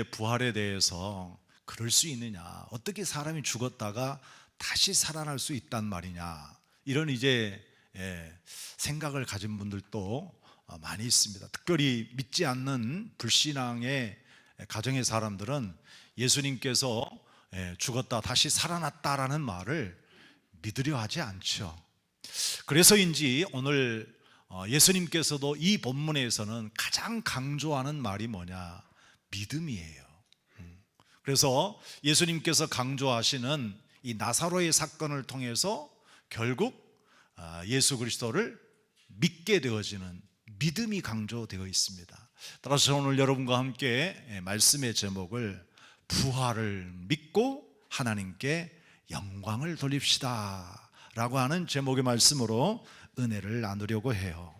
부활에 대해서 그럴 수 있느냐, 어떻게 사람이 죽었다가 다시 살아날 수 있단 말이냐, 이런 생각을 가진 분들도 많이 있습니다. 특별히 믿지 않는 불신앙의 가정의 사람들은 예수님께서 죽었다 다시 살아났다라는 말을 믿으려 하지 않죠. 그래서인지 오늘 예수님께서도 이 본문에서는 가장 강조하는 말이 뭐냐? 믿음이에요. 그래서 예수님께서 강조하시는 이 나사로의 사건을 통해서 결국 예수 그리스도를 믿게 되어지는 믿음이 강조되어 있습니다. 따라서 오늘 여러분과 함께 말씀의 제목을 부활을 믿고 하나님께 영광을 돌립시다 라고 하는 제목의 말씀으로 은혜를 나누려고 해요.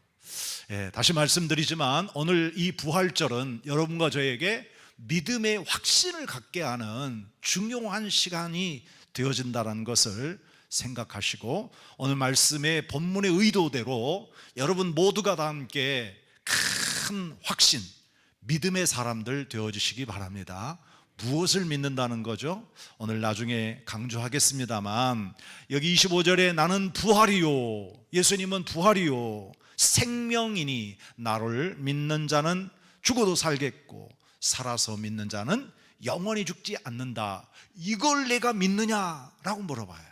다시 말씀드리지만 오늘 이 부활절은 여러분과 저에게 믿음의 확신을 갖게 하는 중요한 시간이 되어진다는 것을 생각하시고, 오늘 말씀의 본문의 의도대로 여러분 모두가 다 함께 큰 확신, 믿음의 사람들 되어주시기 바랍니다. 무엇을 믿는다는 거죠? 오늘 나중에 강조하겠습니다만, 여기 25절에 나는 부활이요, 예수님은 부활이요 생명이니 나를 믿는 자는 죽어도 살겠고 살아서 믿는 자는 영원히 죽지 않는다. 이걸 내가 믿느냐라고 물어봐요.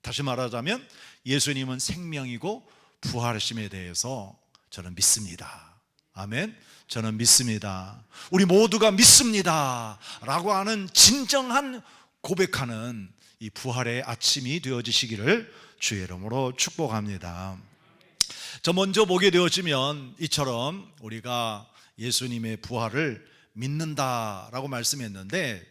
다시 말하자면 예수님은 생명이고 부활하심에 대해서 저는 믿습니다. 아멘. 저는 믿습니다. 우리 모두가 믿습니다 라고 하는 진정한 고백하는 이 부활의 아침이 되어지시기를 주의 이름으로 축복합니다. 저 먼저 보게 되어지면 이처럼 우리가 예수님의 부활을 믿는다라고 말씀했는데,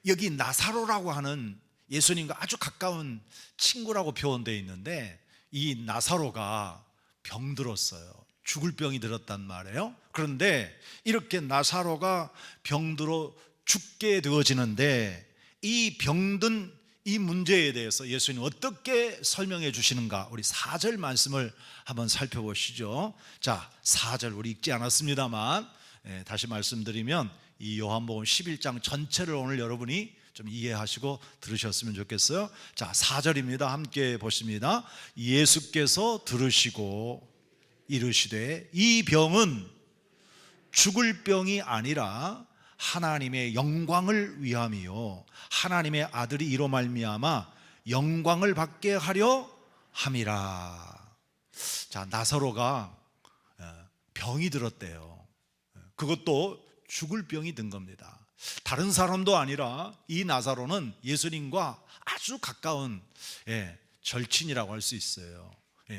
여기 나사로라고 하는 예수님과 아주 가까운 친구라고 표현되어 있는데, 이 나사로가 병들었어요. 죽을 병이 들었단 말이에요. 그런데 이렇게 나사로가 병들어 죽게 되어지는데, 이 병든 이 문제에 대해서 예수님 어떻게 설명해 주시는가, 우리 4절 말씀을 한번 살펴보시죠. 자, 4절 우리 읽지 않았습니다만 다시 말씀드리면 이 요한복음 11장 전체를 오늘 여러분이 좀 이해하시고 들으셨으면 좋겠어요. 자, 4절입니다. 함께 보십니다. 예수께서 들으시고 이르시되 이 병은 죽을 병이 아니라 하나님의 영광을 위함이요 하나님의 아들이 이로 말미암아 영광을 받게 하려 함이라. 자, 나사로가 병이 들었대요. 그것도 죽을 병이 든 겁니다. 다른 사람도 아니라 이 나사로는 예수님과 아주 가까운 절친이라고 할 수 있어요.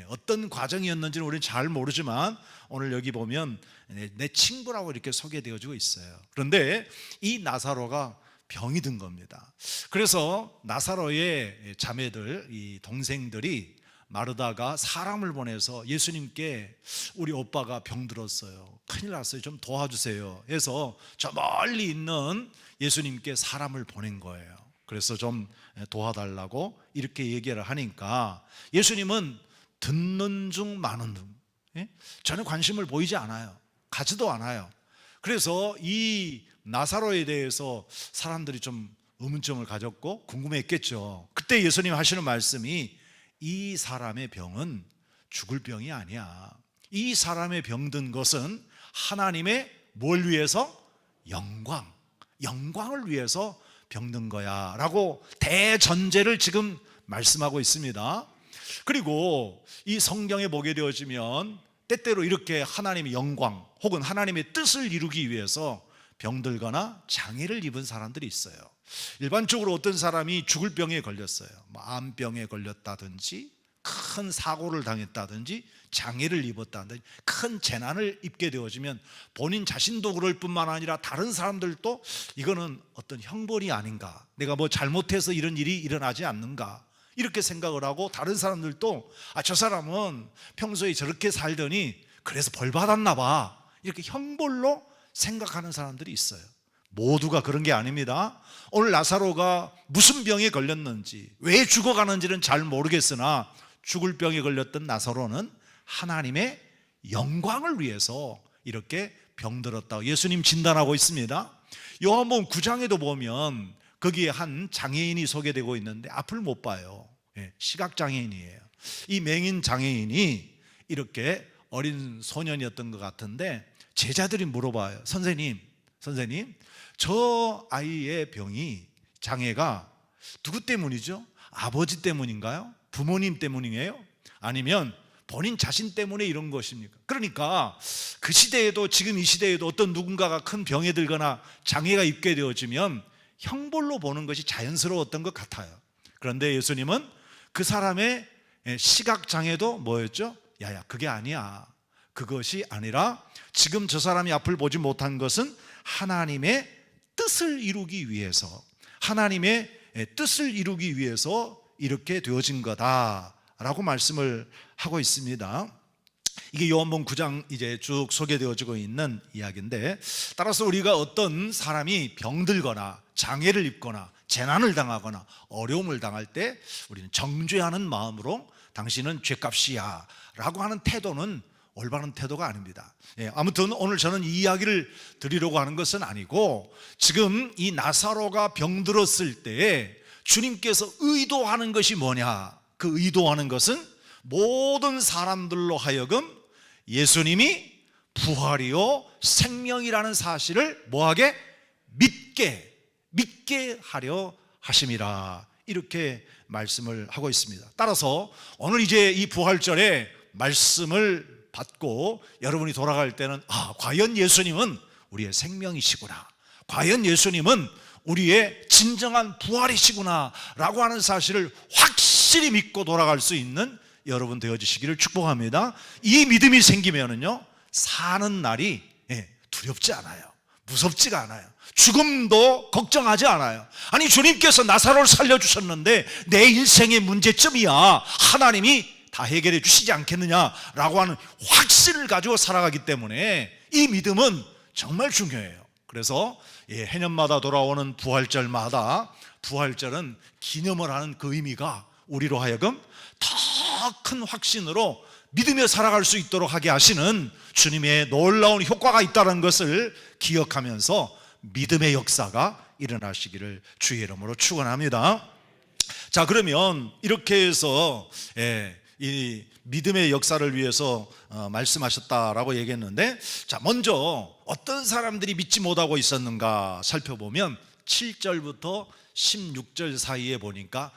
어떤 과정이었는지는 우리는 잘 모르지만 오늘 여기 보면 내 친구라고 이렇게 소개되어지고 있어요. 그런데 이 나사로가 병이 든 겁니다. 그래서 나사로의 자매들, 이 동생들이 마르다가 사람을 보내서 예수님께 우리 오빠가 병들었어요, 큰일 났어요, 좀 도와주세요 해서 저 멀리 있는 예수님께 사람을 보낸 거예요. 그래서 좀 도와달라고 이렇게 얘기를 하니까 예수님은 듣는 중 마는 중 전혀 관심을 보이지 않아요. 가지도 않아요. 그래서 이 나사로에 대해서 사람들이 좀 의문점을 가졌고 궁금했겠죠. 그때 예수님 하시는 말씀이 이 사람의 병은 죽을 병이 아니야. 이 사람의 병든 것은 하나님의 뭘 위해서? 영광을 위해서 병든 거야 라고 대전제를 지금 말씀하고 있습니다. 그리고 이 성경에 보게 되어지면 때때로 이렇게 하나님의 영광 혹은 하나님의 뜻을 이루기 위해서 병들거나 장애를 입은 사람들이 있어요. 일반적으로 어떤 사람이 죽을 병에 걸렸어요. 암병에 걸렸다든지 큰 사고를 당했다든지 장애를 입었다든지 큰 재난을 입게 되어지면 본인 자신도 그럴 뿐만 아니라 다른 사람들도 이거는 어떤 형벌이 아닌가, 내가 뭐 잘못해서 이런 일이 일어나지 않는가 이렇게 생각을 하고, 다른 사람들도 저 사람은 평소에 저렇게 살더니 그래서 벌 받았나 봐 이렇게 형벌로 생각하는 사람들이 있어요. 모두가 그런 게 아닙니다. 오늘 나사로가 무슨 병에 걸렸는지 왜 죽어가는지는 잘 모르겠으나 죽을 병에 걸렸던 나사로는 하나님의 영광을 위해서 이렇게 병들었다고 예수님 진단하고 있습니다. 요한복음 9장에도 보면 거기에 한 장애인이 소개되고 있는데 앞을 못 봐요. 시각장애인이에요. 이 맹인 장애인이 이렇게 어린 소년이었던 것 같은데 제자들이 물어봐요. 선생님, 저 아이의 병이, 장애가 누구 때문이죠? 아버지 때문인가요? 부모님 때문이에요? 아니면 본인 자신 때문에 이런 것입니까? 그러니까 그 시대에도, 지금 이 시대에도 어떤 누군가가 큰 병에 들거나 장애가 있게 되어지면 형벌로 보는 것이 자연스러웠던 것 같아요. 그런데 예수님은 그 사람의 시각장애도 뭐였죠? 야야, 그게 아니야. 그것이 아니라 지금 저 사람이 앞을 보지 못한 것은 하나님의 뜻을 이루기 위해서, 하나님의 뜻을 이루기 위해서 이렇게 되어진 거다라고 말씀을 하고 있습니다. 이게 요한복음 9장 이제 쭉 소개되어지고 있는 이야기인데, 따라서 우리가 어떤 사람이 병들거나 장애를 입거나 재난을 당하거나 어려움을 당할 때 우리는 정죄하는 마음으로 당신은 죄값이야 라고 하는 태도는 올바른 태도가 아닙니다. 아무튼 오늘 저는 이 이야기를 드리려고 하는 것은 아니고, 지금 이 나사로가 병들었을 때 주님께서 의도하는 것이 뭐냐, 그 의도하는 것은 모든 사람들로 하여금 예수님이 부활이요 생명이라는 사실을 뭐하게? 믿게 하려 하심이라, 이렇게 말씀을 하고 있습니다. 따라서 오늘 이제 이 부활절에 말씀을 받고 여러분이 돌아갈 때는 과연 예수님은 우리의 생명이시구나, 과연 예수님은 우리의 진정한 부활이시구나 라고 하는 사실을 확실히 믿고 돌아갈 수 있는 여러분 되어주시기를 축복합니다. 이 믿음이 생기면은요, 사는 날이 두렵지 않아요. 무섭지가 않아요. 죽음도 걱정하지 않아요. 아니, 주님께서 나사로를 살려주셨는데 내 인생의 문제점이야, 하나님이 다 해결해 주시지 않겠느냐라고 하는 확신을 가지고 살아가기 때문에 이 믿음은 정말 중요해요. 그래서 해년마다 돌아오는 부활절마다, 부활절은 기념을 하는 그 의미가 우리로 하여금 더 큰 확신으로 믿으며 살아갈 수 있도록 하게 하시는 주님의 놀라운 효과가 있다는 것을 기억하면서 믿음의 역사가 일어나시기를 주의 이름으로 축원합니다. 자, 그러면 이렇게 해서 이 믿음의 역사를 위해서 말씀하셨다라고 얘기했는데, 자, 먼저 어떤 사람들이 믿지 못하고 있었는가 살펴보면 7절부터 16절 사이에 보니까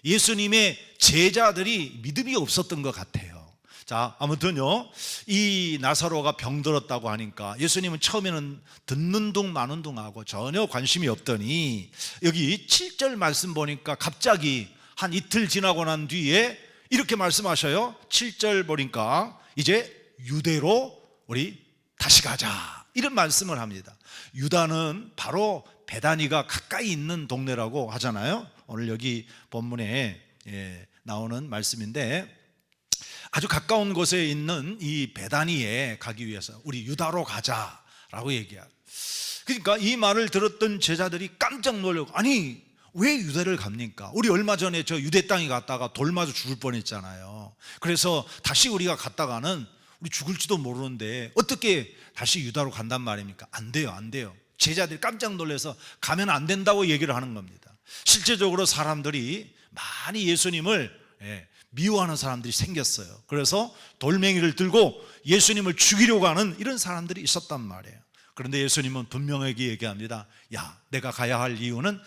예수님의 제자들이 믿음이 없었던 것 같아요. 자, 아무튼요, 이 나사로가 병들었다고 하니까 예수님은 처음에는 듣는 둥 마는 둥 하고 전혀 관심이 없더니, 여기 7절 말씀 보니까 갑자기 한 이틀 지나고 난 뒤에 이렇게 말씀하셔요. 7절 보니까 이제 유대로 우리 다시 가자, 이런 말씀을 합니다. 유다는 바로 베다니가 가까이 있는 동네라고 하잖아요. 오늘 여기 본문에 나오는 말씀인데, 아주 가까운 곳에 있는 이 베다니에 가기 위해서 우리 유다로 가자라고 얘기해요. 그러니까 이 말을 들었던 제자들이 깜짝 놀라고, 아니 왜 유대를 갑니까? 우리 얼마 전에 저 유대 땅에 갔다가 돌 맞아 죽을 뻔했잖아요. 그래서 다시 우리가 갔다가는 우리 죽을지도 모르는데 어떻게 다시 유다로 간단 말입니까? 안 돼요. 제자들이 깜짝 놀라서 가면 안 된다고 얘기를 하는 겁니다. 실제적으로 사람들이 많이 예수님을 미워하는 사람들이 생겼어요. 그래서 돌멩이를 들고 예수님을 죽이려고 하는 이런 사람들이 있었단 말이에요. 그런데 예수님은 분명하게 얘기합니다. 야, 내가 가야 할 이유는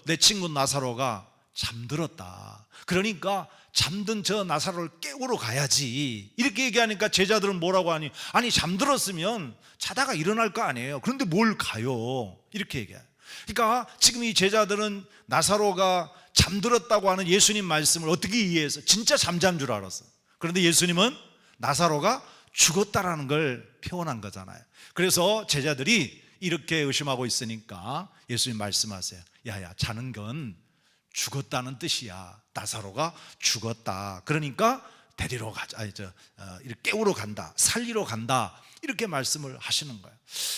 내 친구 나사로가 잠들었다. 그러니까 잠든 저 나사로를 깨우러 가야지. 이렇게 얘기하니까 제자들은 뭐라고 하니? 아니, 잠들었으면 자다가 일어날 거 아니에요. 그런데 뭘 가요? 이렇게 얘기해요. 그러니까 지금 이 제자들은 나사로가 잠들었다고 하는 예수님 말씀을 어떻게 이해해서 진짜 잠잔 줄 알았어. 그런데 예수님은 나사로가 죽었다라는 걸 표현한 거잖아요. 그래서 제자들이 이렇게 의심하고 있으니까 예수님 말씀하세요. 야야, 자는 건 죽었다는 뜻이야. 나사로가 죽었다. 그러니까 데리러 가자. 이렇게 깨우러 간다. 살리러 간다. 이렇게 말씀을 하시는 거예요.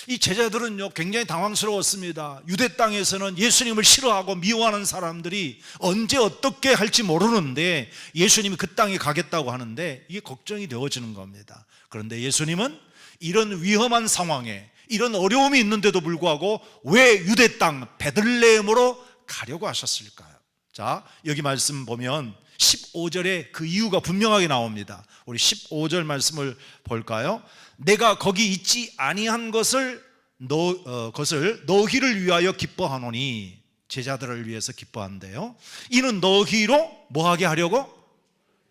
이 제자들은요, 굉장히 당황스러웠습니다. 유대 땅에서는 예수님을 싫어하고 미워하는 사람들이 언제 어떻게 할지 모르는데 예수님이 그 땅에 가겠다고 하는데 이게 걱정이 되어지는 겁니다. 그런데 예수님은 이런 위험한 상황에, 이런 어려움이 있는데도 불구하고 왜 유대 땅 베들레헴으로 가려고 하셨을까요? 자, 여기 말씀 보면 15절에 그 이유가 분명하게 나옵니다. 우리 15절 말씀을 볼까요? 내가 거기 있지 아니한 것을 너희를 위하여 기뻐하노니, 제자들을 위해서 기뻐한대요. 이는 너희로 뭐하게 하려고?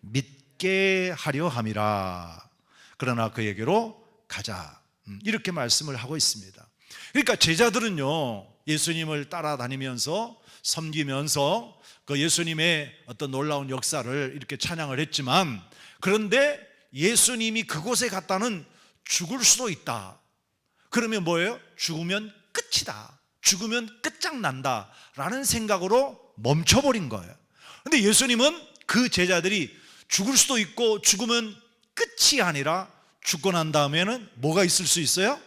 믿게 하려 함이라. 그러나 그에게로 가자. 이렇게 말씀을 하고 있습니다. 그러니까 제자들은요, 예수님을 따라다니면서 섬기면서 그 예수님의 어떤 놀라운 역사를 이렇게 찬양을 했지만, 그런데 예수님이 그곳에 갔다는 죽을 수도 있다. 그러면 뭐예요? 죽으면 끝이다, 죽으면 끝장난다 라는 생각으로 멈춰버린 거예요. 근데 예수님은 그 제자들이 죽을 수도 있고 죽으면 끝이 아니라 죽고 난 다음에는 뭐가 있을 수 있어요?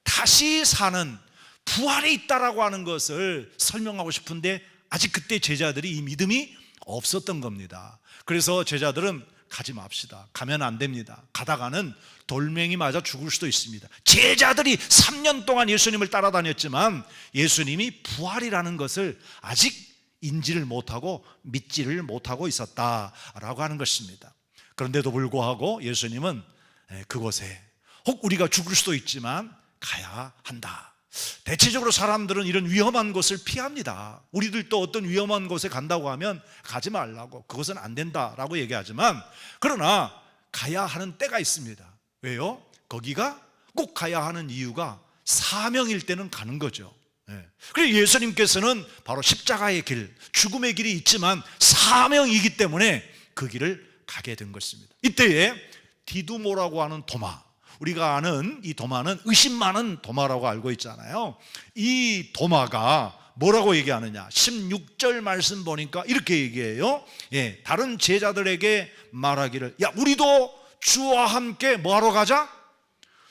다시 사는 부활이 있다라고 하는 것을 설명하고 싶은데 아직 그때 제자들이 이 믿음이 없었던 겁니다. 그래서 제자들은 가지 맙시다, 가면 안 됩니다, 가다가는 돌멩이 맞아 죽을 수도 있습니다. 제자들이 3년 동안 예수님을 따라다녔지만 예수님이 부활이라는 것을 아직 인지를 못하고 믿지를 못하고 있었다라고 하는 것입니다. 그런데도 불구하고 예수님은 그곳에 혹 우리가 죽을 수도 있지만 가야 한다. 대체적으로 사람들은 이런 위험한 곳을 피합니다. 우리들도 어떤 위험한 곳에 간다고 하면 가지 말라고, 그것은 안 된다라고 얘기하지만, 그러나 가야 하는 때가 있습니다. 왜요? 거기가 꼭 가야 하는 이유가 사명일 때는 가는 거죠. 그래서 예수님께서는 바로 십자가의 길, 죽음의 길이 있지만 사명이기 때문에 그 길을 가게 된 것입니다. 이때에 디두모라고 하는 도마, 우리가 아는 이 도마는 의심 많은 도마라고 알고 있잖아요. 이 도마가 뭐라고 얘기하느냐, 16절 말씀 보니까 이렇게 얘기해요. 다른 제자들에게 말하기를, 야, 우리도 주와 함께 뭐하러 가자?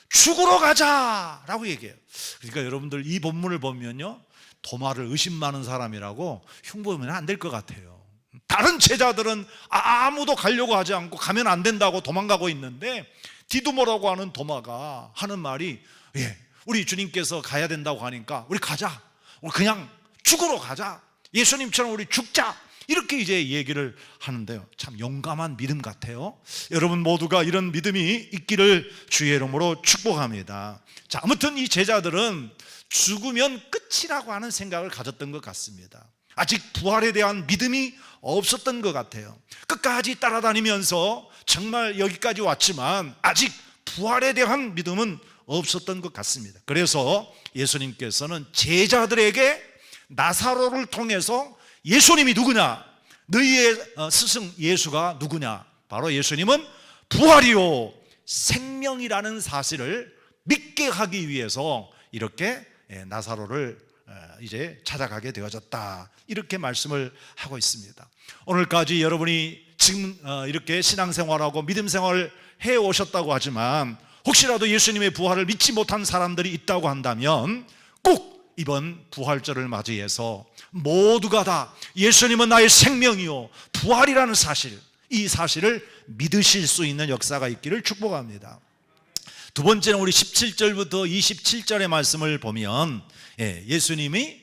죽으러 가자 라고 얘기해요. 그러니까 여러분들 이 본문을 보면요, 도마를 의심 많은 사람이라고 흉보면 안 될 것 같아요. 다른 제자들은 아무도 가려고 하지 않고 가면 안 된다고 도망가고 있는데, 디두모라고 하는 도마가 하는 말이, 우리 주님께서 가야 된다고 하니까 우리 가자, 우리 그냥 죽으러 가자, 예수님처럼 우리 죽자, 이렇게 이제 얘기를 하는데요, 참 용감한 믿음 같아요. 여러분 모두가 이런 믿음이 있기를 주의 이름으로 축복합니다. 자, 아무튼 이 제자들은 죽으면 끝이라고 하는 생각을 가졌던 것 같습니다. 아직 부활에 대한 믿음이 없었던 것 같아요. 끝까지 따라다니면서 정말 여기까지 왔지만 아직 부활에 대한 믿음은 없었던 것 같습니다. 그래서 예수님께서는 제자들에게 나사로를 통해서 예수님이 누구냐, 너희의 스승 예수가 누구냐, 바로 예수님은 부활이요 생명이라는 사실을 믿게 하기 위해서 이렇게 나사로를 이제 찾아가게 되어졌다, 이렇게 말씀을 하고 있습니다. 오늘까지 여러분이 지금 이렇게 신앙생활하고 믿음생활을 해오셨다고 하지만 혹시라도 예수님의 부활을 믿지 못한 사람들이 있다고 한다면 꼭 이번 부활절을 맞이해서 모두가 다 예수님은 나의 생명이요 부활이라는 사실, 이 사실을 믿으실 수 있는 역사가 있기를 축복합니다. 두 번째는 우리 17절부터 27절의 말씀을 보면 예수님이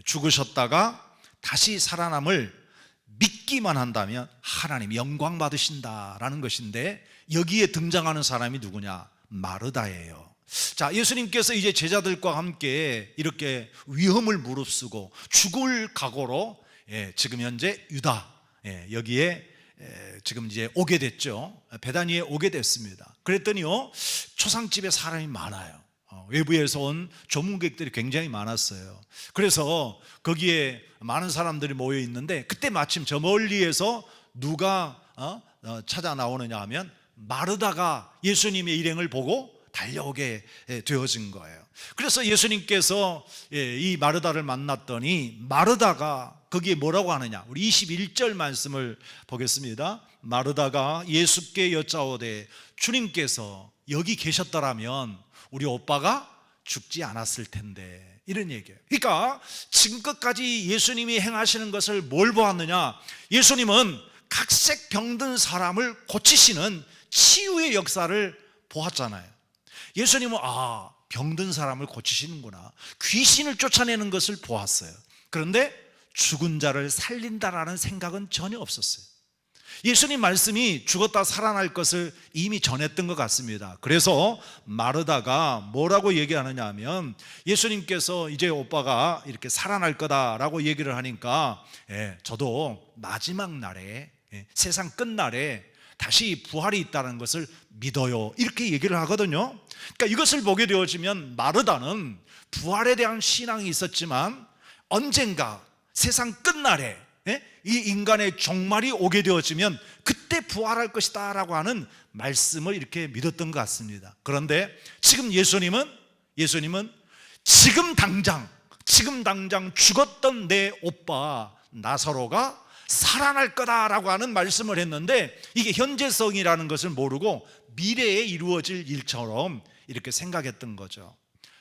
죽으셨다가 다시 살아남을 믿기만 한다면 하나님 영광 받으신다라는 것인데, 여기에 등장하는 사람이 누구냐? 마르다예요. 자, 예수님께서 이제 제자들과 함께 이렇게 위험을 무릅쓰고 죽을 각오로 지금 현재 유다 여기에 지금 이제 오게 됐죠. 베다니에 오게 됐습니다. 그랬더니요, 초상집에 사람이 많아요. 외부에서 온 조문객들이 굉장히 많았어요. 그래서 거기에 많은 사람들이 모여 있는데, 그때 마침 저 멀리에서 누가 찾아 나오느냐 하면 마르다가 예수님의 일행을 보고 달려오게 되어진 거예요. 그래서 예수님께서 이 마르다를 만났더니 마르다가 거기에 뭐라고 하느냐, 우리 21절 말씀을 보겠습니다. 마르다가 예수께 여짜오되 주님께서 여기 계셨더라면 우리 오빠가 죽지 않았을 텐데, 이런 얘기예요. 그러니까 지금까지 예수님이 행하시는 것을 뭘 보았느냐, 예수님은 각색 병든 사람을 고치시는 치유의 역사를 보았잖아요. 예수님은 병든 사람을 고치시는구나, 귀신을 쫓아내는 것을 보았어요. 그런데 죽은 자를 살린다라는 생각은 전혀 없었어요. 예수님 말씀이 죽었다 살아날 것을 이미 전했던 것 같습니다. 그래서 마르다가 뭐라고 얘기하느냐 하면, 예수님께서 이제 오빠가 이렇게 살아날 거다라고 얘기를 하니까 저도 마지막 날에, 세상 끝날에 다시 부활이 있다는 것을 믿어요, 이렇게 얘기를 하거든요. 그러니까 이것을 보게 되어지면 마르다는 부활에 대한 신앙이 있었지만 언젠가 세상 끝날에 이 인간의 종말이 오게 되어지면 그때 부활할 것이다 라고 하는 말씀을 이렇게 믿었던 것 같습니다. 그런데 지금 예수님은 지금 당장 죽었던 내 오빠 나사로가 살아날 거다라고 하는 말씀을 했는데, 이게 현재성이라는 것을 모르고 미래에 이루어질 일처럼 이렇게 생각했던 거죠.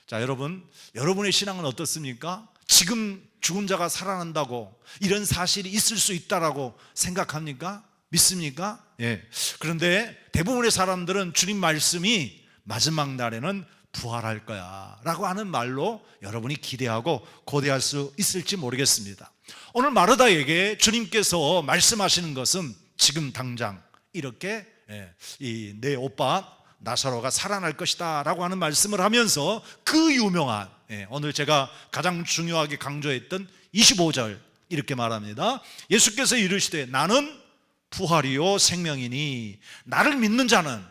자, 여러분의 신앙은 어떻습니까? 지금 죽은 자가 살아난다고, 이런 사실이 있을 수 있다라고 생각합니까? 믿습니까? 그런데 대부분의 사람들은 주님 말씀이 마지막 날에는 부활할 거야 라고 하는 말로 여러분이 기대하고 고대할 수 있을지 모르겠습니다. 오늘 마르다에게 주님께서 말씀하시는 것은 지금 당장 이렇게 내 오빠 나사로가 살아날 것이다 라고 하는 말씀을 하면서 그 유명한, 오늘 제가 가장 중요하게 강조했던 25절 이렇게 말합니다. 예수께서 이르시되 나는 부활이요 생명이니 나를 믿는 자는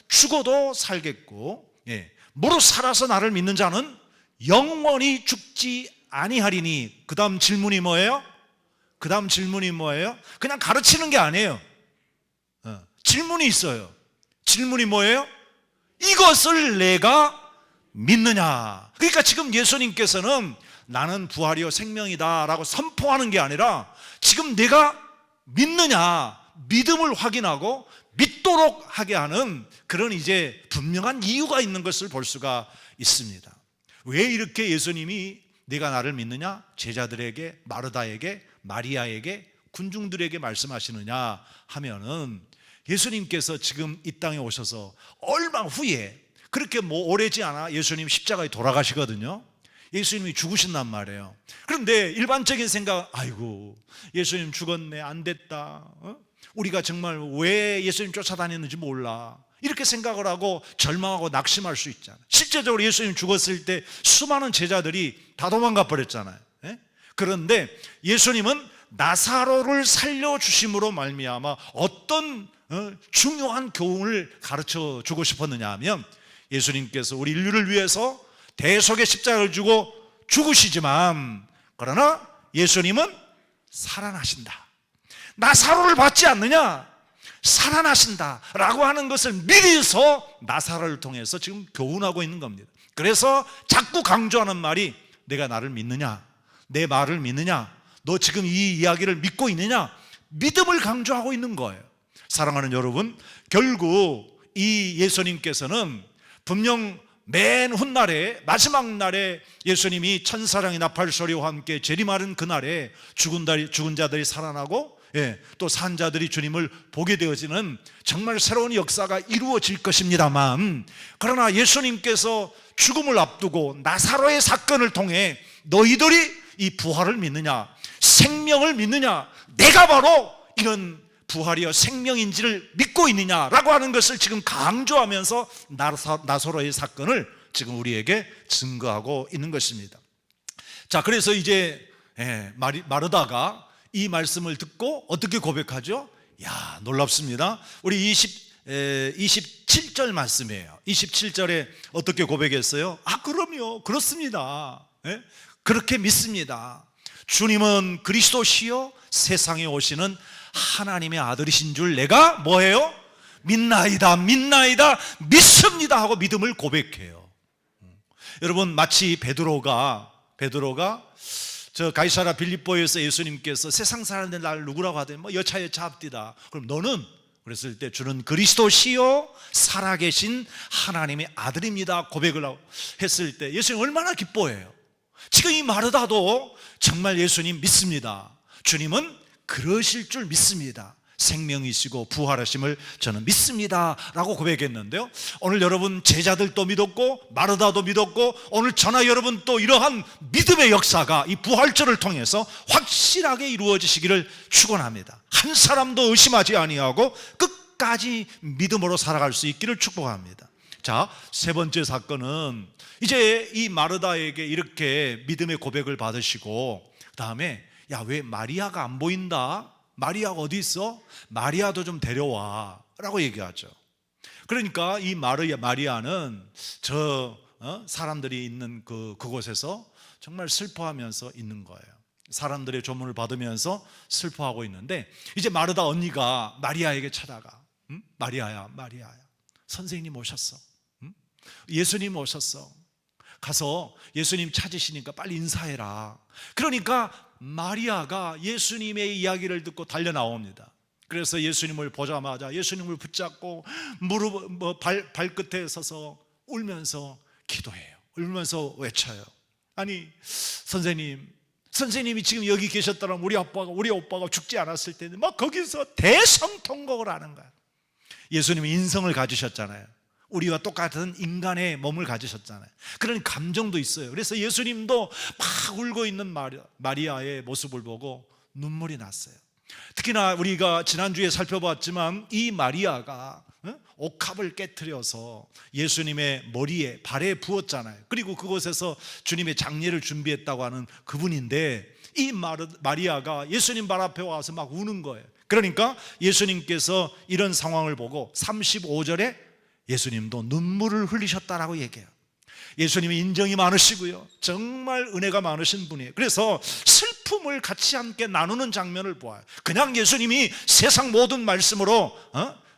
죽어도 살겠고, 무릇 살아서 나를 믿는 자는 영원히 죽지 아니하리니. 그 다음 질문이 뭐예요? 그냥 가르치는 게 아니에요. 질문이 있어요. 질문이 뭐예요? 이것을 내가 믿느냐. 그러니까 지금 예수님께서는 나는 부활이요 생명이다 라고 선포하는 게 아니라, 지금 내가 믿느냐, 믿음을 확인하고 믿도록 하게 하는 그런 이제 분명한 이유가 있는 것을 볼 수가 있습니다. 왜 이렇게 예수님이 네가 나를 믿느냐, 제자들에게, 마르다에게, 마리아에게, 군중들에게 말씀하시느냐 하면은, 예수님께서 지금 이 땅에 오셔서 얼마 후에, 그렇게 오래지 않아 예수님 십자가에 돌아가시거든요. 예수님이 죽으신단 말이에요. 그런데 일반적인 생각, 아이고 예수님 죽었네, 안 됐다, 우리가 정말 왜 예수님 쫓아다녔는지 몰라, 이렇게 생각을 하고 절망하고 낙심할 수 있잖아요. 실제적으로 예수님 죽었을 때 수많은 제자들이 다 도망가 버렸잖아요. 그런데 예수님은 나사로를 살려주심으로 말미암아 어떤 중요한 교훈을 가르쳐 주고 싶었느냐 하면, 예수님께서 우리 인류를 위해서 대속의 십자가를 주고 죽으시지만, 그러나 예수님은 살아나신다, 나사로를 받지 않느냐, 살아나신다 라고 하는 것을 미리서 나사로를 통해서 지금 교훈하고 있는 겁니다. 그래서 자꾸 강조하는 말이, 내가 나를 믿느냐, 내 말을 믿느냐, 너 지금 이 이야기를 믿고 있느냐, 믿음을 강조하고 있는 거예요. 사랑하는 여러분, 결국 이 예수님께서는 분명 맨 훗날에, 마지막 날에 예수님이 천사랑의 나팔소리와 함께 재림하는 그날에 죽은 자들이 살아나고, 또 산 자들이 주님을 보게 되어지는 정말 새로운 역사가 이루어질 것입니다만, 그러나 예수님께서 죽음을 앞두고 나사로의 사건을 통해 너희들이 이 부활을 믿느냐, 생명을 믿느냐, 내가 바로 이런 부활이여 생명인지를 믿고 있느냐라고 하는 것을 지금 강조하면서 나사로의 사건을 지금 우리에게 증거하고 있는 것입니다. 자, 그래서 이제 마르다가 이 말씀을 듣고 어떻게 고백하죠? 야, 놀랍습니다. 우리 27절 말씀이에요. 27절에 어떻게 고백했어요? 그럼요, 그렇습니다. 그렇게 믿습니다. 주님은 그리스도시요 세상에 오시는 하나님의 아들이신 줄 내가 뭐해요? 믿나이다, 믿습니다 하고 믿음을 고백해요. 여러분, 마치 베드로가 저 가이사랴 빌립보에서 예수님께서 세상 사람들 날 누구라고 하더니 여차합디다. 그럼 너는? 그랬을 때 주는 그리스도시요 살아계신 하나님의 아들입니다 고백을 했을 때 예수님 얼마나 기뻐해요. 지금 이 마르다도 정말 예수님 믿습니다. 주님은 그러실 줄 믿습니다. 생명이시고 부활하심을 저는 믿습니다 라고 고백했는데요, 오늘 여러분 제자들도 믿었고 마르다도 믿었고 오늘 저나 여러분 또 이러한 믿음의 역사가 이 부활절을 통해서 확실하게 이루어지시기를 축원합니다. 한 사람도 의심하지 아니하고 끝까지 믿음으로 살아갈 수 있기를 축복합니다. 자, 세 번째 사건은 이제 이 마르다에게 이렇게 믿음의 고백을 받으시고 그 다음에 야, 왜 마리아가 안 보인다? 마리아가 어디 있어? 마리아도 좀 데려와 라고 얘기하죠. 그러니까 이 마리아는 사람들이 있는 그곳에서 정말 슬퍼하면서 있는 거예요. 사람들의 조문을 받으면서 슬퍼하고 있는데 이제 마르다 언니가 마리아에게 찾아가. 마리아야, 선생님 오셨어. 예수님 오셨어. 가서 예수님 찾으시니까 빨리 인사해라. 그러니까 마리아가 예수님의 이야기를 듣고 달려 나옵니다. 그래서 예수님을 보자마자 예수님을 붙잡고 발끝에 서서 울면서 기도해요. 울면서 외쳐요. 아니 선생님이 지금 여기 계셨더라면 우리 오빠가 죽지 않았을 텐데 막 거기서 대성통곡을 하는 거야. 예수님이 인성을 가지셨잖아요. 우리와 똑같은 인간의 몸을 가지셨잖아요. 그런 감정도 있어요. 그래서 예수님도 막 울고 있는 마리아의 모습을 보고 눈물이 났어요. 특히나 우리가 지난주에 살펴봤지만 이 마리아가 옥합을 깨트려서 예수님의 머리에 발에 부었잖아요. 그리고 그곳에서 주님의 장례를 준비했다고 하는 그분인데 이 마리아가 예수님 발 앞에 와서 막 우는 거예요. 그러니까 예수님께서 이런 상황을 보고 35절에 예수님도 눈물을 흘리셨다라고 얘기해요. 예수님이 인정이 많으시고요, 정말 은혜가 많으신 분이에요. 그래서 슬픔을 같이 함께 나누는 장면을 보아요. 그냥 예수님이 세상 모든 말씀으로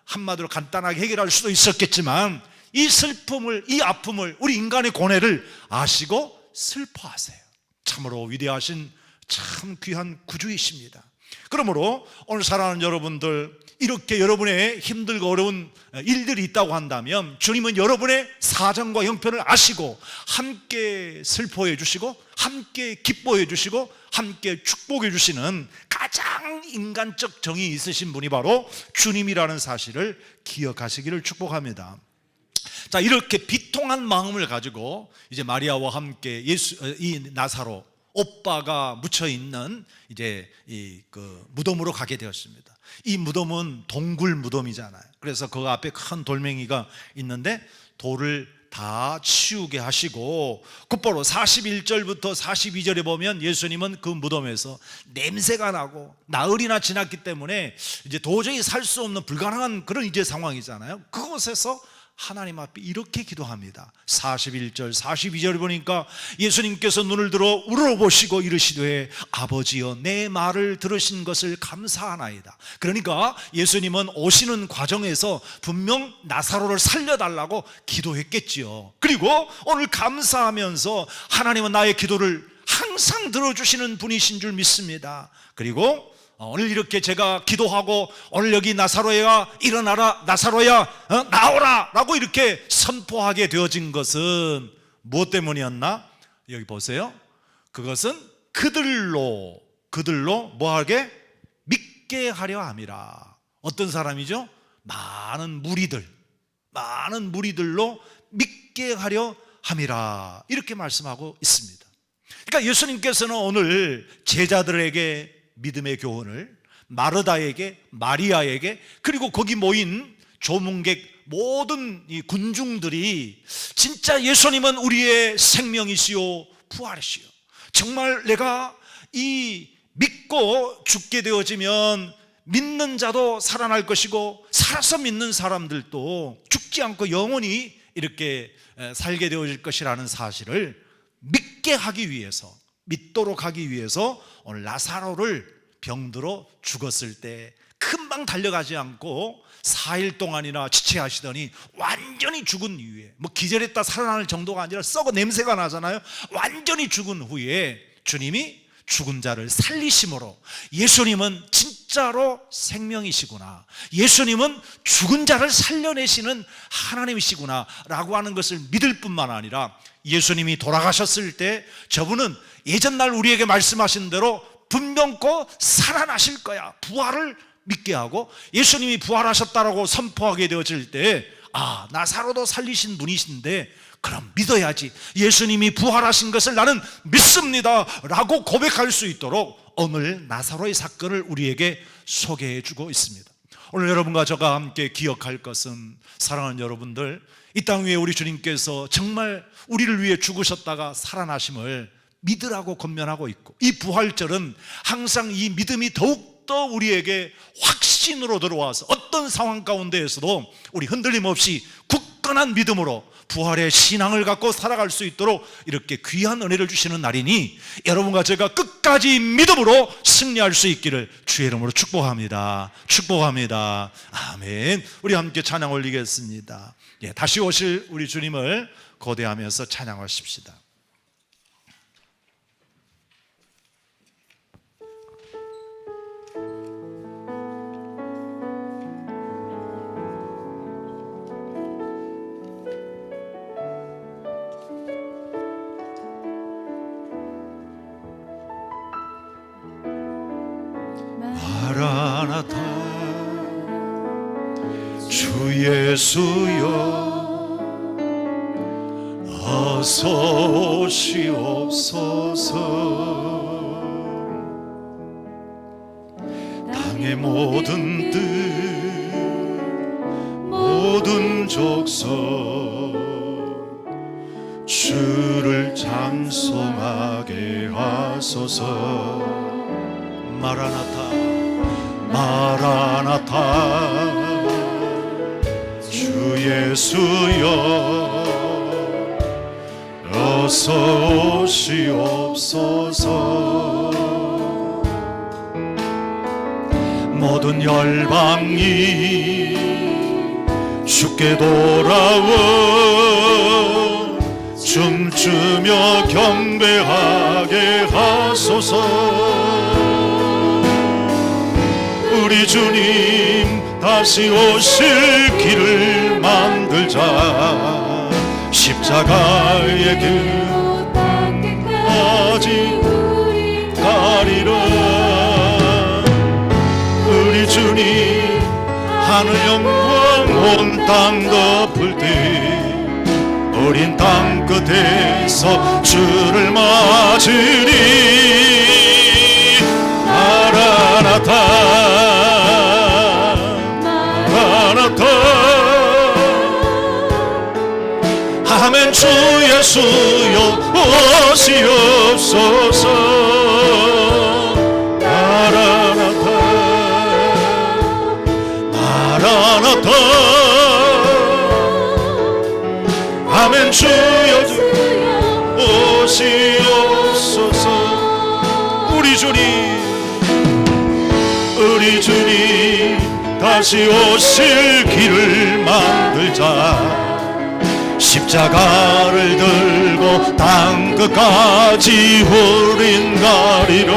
한마디로 간단하게 해결할 수도 있었겠지만 이 슬픔을, 이 아픔을, 우리 인간의 고뇌를 아시고 슬퍼하세요. 참으로 위대하신 참 귀한 구주이십니다. 그러므로 오늘 사랑하는 여러분들, 이렇게 여러분의 힘들고 어려운 일들이 있다고 한다면 주님은 여러분의 사정과 형편을 아시고 함께 슬퍼해 주시고 함께 기뻐해 주시고 함께 축복해 주시는 가장 인간적 정이 있으신 분이 바로 주님이라는 사실을 기억하시기를 축복합니다. 자, 이렇게 비통한 마음을 가지고 이제 마리아와 함께 이 나사로 오빠가 묻혀 있는 이제 그 무덤으로 가게 되었습니다. 이 무덤은 동굴 무덤이잖아요. 그래서 그 앞에 큰 돌멩이가 있는데 돌을 다 치우게 하시고 곧바로 41절부터 42절에 보면 예수님은 그 무덤에서 냄새가 나고 나흘이나 지났기 때문에 이제 도저히 살 수 없는 불가능한 그런 이제 상황이잖아요. 그곳에서 하나님 앞에 이렇게 기도합니다. 41절 42절 보니까 예수님께서 눈을 들어 우러보시고 이르시되 아버지여 내 말을 들으신 것을 감사하나이다. 그러니까 예수님은 오시는 과정에서 분명 나사로를 살려달라고 기도했겠지요. 그리고 오늘 감사하면서 하나님은 나의 기도를 항상 들어주시는 분이신 줄 믿습니다. 그리고 오늘 이렇게 제가 기도하고 오늘 여기 나사로야 일어나라, 나사로야 나오라 라고 이렇게 선포하게 되어진 것은 무엇 때문이었나? 여기 보세요. 그것은 그들로 뭐하게? 믿게 하려 함이라. 어떤 사람이죠? 많은 무리들로 믿게 하려 함이라, 이렇게 말씀하고 있습니다. 그러니까 예수님께서는 오늘 제자들에게 믿음의 교훈을, 마르다에게, 마리아에게, 그리고 거기 모인 조문객 모든 이 군중들이 진짜 예수님은 우리의 생명이시요 부활이시요, 정말 내가 이 믿고 죽게 되어지면 믿는 자도 살아날 것이고 살아서 믿는 사람들도 죽지 않고 영원히 이렇게 살게 되어질 것이라는 사실을 믿게 하기 위해서, 믿도록 하기 위해서 오늘 나사로를 병들어 죽었을 때 금방 달려가지 않고 4일 동안이나 지체하시더니 완전히 죽은 이후에, 뭐 기절했다 살아날 정도가 아니라 썩어 냄새가 나잖아요. 완전히 죽은 후에 주님이 죽은 자를 살리심으로 예수님은 진짜로 생명이시구나, 예수님은 죽은 자를 살려내시는 하나님이시구나 라고 하는 것을 믿을 뿐만 아니라 예수님이 돌아가셨을 때 저분은 예전날 우리에게 말씀하신 대로 분명코 살아나실 거야, 부활을 믿게 하고 예수님이 부활하셨다라고 선포하게 되어질 때, 아, 나사로도 살리신 분이신데 그럼 믿어야지, 예수님이 부활하신 것을 나는 믿습니다 라고 고백할 수 있도록 오늘 나사로의 사건을 우리에게 소개해 주고 있습니다. 오늘 여러분과 저가 함께 기억할 것은, 사랑하는 여러분들, 이 땅 위에 우리 주님께서 정말 우리를 위해 죽으셨다가 살아나심을 믿으라고 권면하고 있고, 이 부활절은 항상 이 믿음이 더욱더 우리에게 확신으로 들어와서 어떤 상황 가운데에서도 우리 흔들림 없이 굳건한 믿음으로 부활의 신앙을 갖고 살아갈 수 있도록 이렇게 귀한 은혜를 주시는 날이니, 여러분과 제가 끝까지 믿음으로 승리할 수 있기를 주의 이름으로 축복합니다. 축복합니다. 아멘. 우리 함께 찬양 올리겠습니다. 다시 오실 우리 주님을 고대하면서 찬양하십시다. 마라나타 주 예수여 어서 오시옵소서. 땅의 모든 뜻 모든 족속 주를 찬송하게 하소서. 마라나타 마라나타 주 예수여 어서 오시옵소서. 모든 열방이 주께 돌아와 춤추며 경배하게 하소서. 우리 주님 다시 오실 길을 만들자. 십자가의 길 끝까지 가리라. 우리 주님 하늘 영광 온 땅 덮을 때 어린 땅 끝에서 주를 맞으리. 마라나타 마라나타 아멘. 주 예수여 오시옵소서. 마라나타 마라나타 아멘. 주 예수 오시옵소서. 우리 주님 다시 오실 길을 만들자. 십자가를 들고 땅 끝까지 우린 가리라.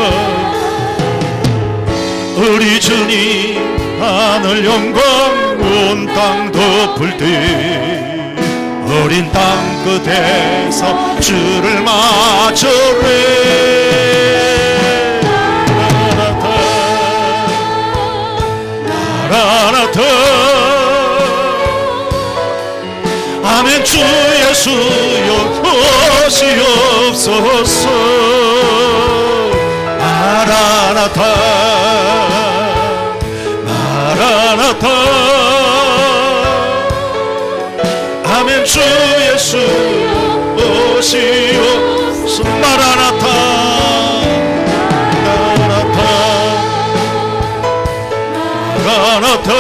우리 주님 하늘 영광 온 땅 덮을 때 어린 땅 끝에서 주를 맞으래. 마라나타 아멘. 주 예수여 오시옵소서. 마라나타 마라나타 아멘. 주 예수여 오시옵소서. 마라나타 마라나타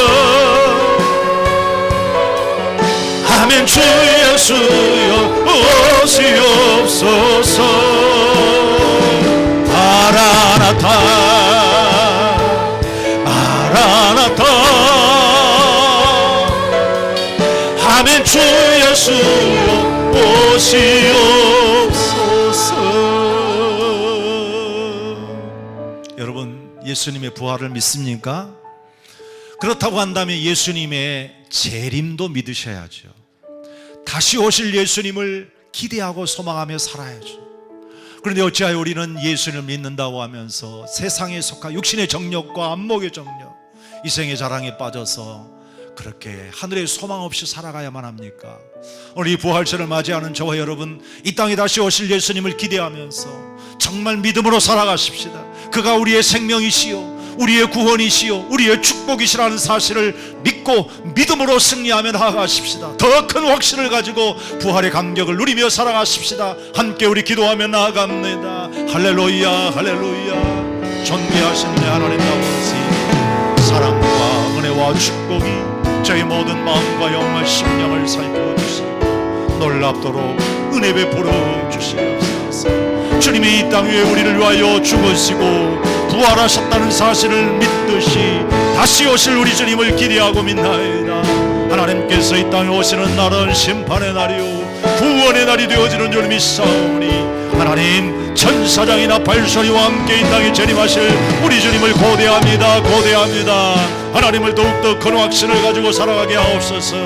아멘. 주 예수여 오시옵소서. 마라나타 마라나타 아멘. 주 예수여 오시옵소서. 여러분, 예수님의 부활을 믿습니까? 그렇다고 한다면 예수님의 재림도 믿으셔야죠. 다시 오실 예수님을 기대하고 소망하며 살아야죠. 그런데 어찌하여 우리는 예수님을 믿는다고 하면서 세상에 속한 육신의 정욕과 안목의 정욕, 이생의 자랑에 빠져서 그렇게 하늘의 소망 없이 살아가야만 합니까? 오늘 이 부활절을 맞이하는 저와 여러분, 이 땅에 다시 오실 예수님을 기대하면서 정말 믿음으로 살아가십시다. 그가 우리의 생명이시요 우리의 구원이시요 우리의 축복이시라는 사실을 믿고 믿음으로 승리하며 나아가십시다. 더 큰 확신을 가지고 부활의 감격을 누리며 살아가십시다. 함께 우리 기도하며 나아갑니다. 할렐루야 할렐루야. 존귀하신 내 하나님 아버지, 사랑과 은혜와 축복이 저희 모든 마음과 영과 심령을 살펴주시고 놀랍도록 은혜 베풀어 주시옵소서. 주님이 이 땅 위에 우리를 위하여 죽으시고 부활하셨다는 사실을 믿듯이 다시 오실 우리 주님을 기대하고 믿나이다. 하나님께서 이 땅에 오시는 날은 심판의 날이요 구원의 날이 되어지는 줄 믿사오니 하나님, 천사장이나 발소리와 함께 이 땅에 재림하실 우리 주님을 고대합니다. 고대합니다. 하나님을 더욱더 큰 확신을 가지고 살아가게 하옵소서.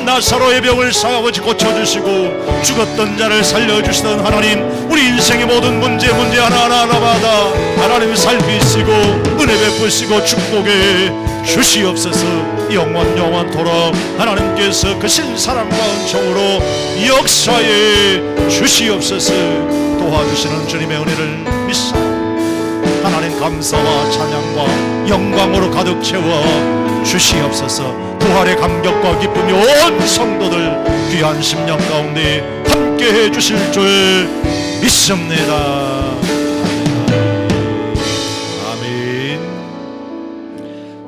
나사로의 병을 아버지 고쳐주시고 죽었던 자를 살려주시던 하나님, 우리 인생의 모든 문제 하나하나마다 하나님 살피시고 은혜 베푸시고 축복해 주시옵소서. 영원토록 하나님께서 그 신사랑과 은총으로 역사해 주시옵소서. 도와주시는 주님의 은혜를 믿사옵니다. 하나님, 감사와 찬양과 영광으로 가득 채워 주시옵소서. 부활의 감격과 기쁨이 온 성도들 귀한 심령 가운데 함께해 주실 줄 믿습니다. 아멘.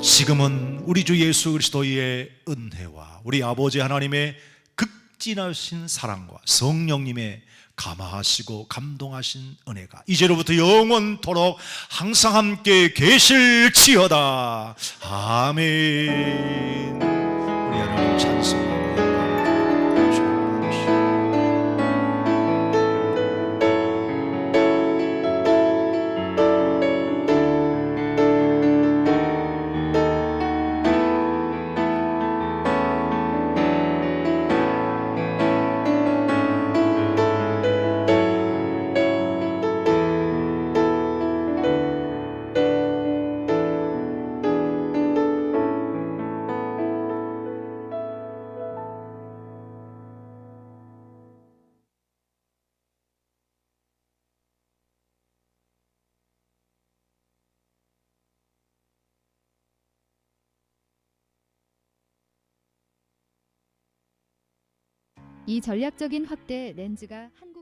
지금은 우리 주 예수 그리스도의 은혜와 우리 아버지 하나님의 극진하신 사랑과 성령님의 감화하시고 감동하신 은혜가 이제로부터 영원토록 항상 함께 계실지어다. 아멘. 우리 하나님 찬송합니다. 이 전략적인 확대 렌즈가 한국